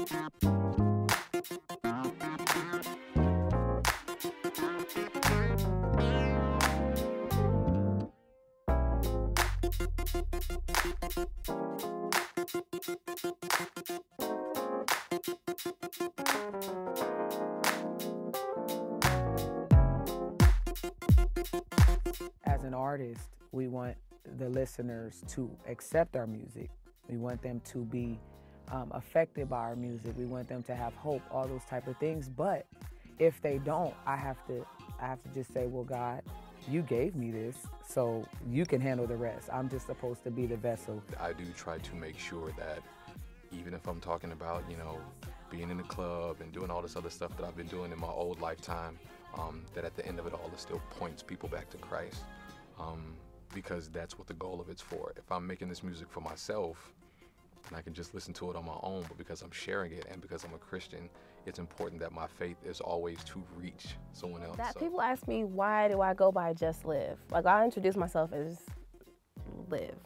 As an artist, we want the listeners to accept our music. We want them to be affected by our music. We want them to have hope, all those type of things. But if they don't, I have to just say, well, God, you gave me this, so you can handle the rest. I'm just supposed to be the vessel. I do try to make sure that even if I'm talking about, you know, being in the club and doing all this other stuff that I've been doing in my old lifetime, that at the end of it all, it still points people back to Christ, because that's what the goal of it's for. If I'm making this music for myself, and I can just listen to it on my own, but because I'm sharing it and because I'm a Christian, it's important that my faith is always to reach someone else. People ask me, why do I go by Just Live? Like, I introduce myself as Live.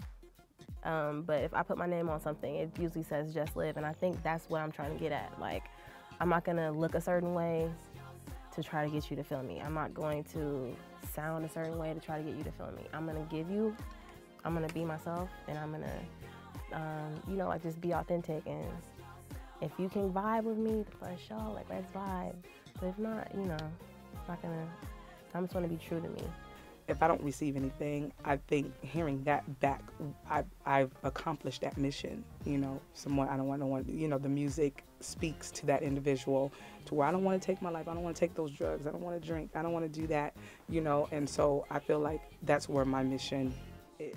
But if I put my name on something, it usually says Just Live, and I think that's what I'm trying to get at. Like, I'm not gonna look a certain way to try to get you to feel me. I'm not going to sound a certain way to try to get you to feel me. I'm gonna be myself, and I'm gonna, you know, like, just be authentic. And if you can vibe with me, for sure, like, let's vibe. But if not, you know, I'm just gonna be true to me. If I don't receive anything, I think hearing that back, I've accomplished that mission. You know, I don't want, you know, the music speaks to that individual to where I don't want to take my life. I don't want to take those drugs. I don't want to drink. I don't want to do that, you know. And so I feel like that's where my mission is.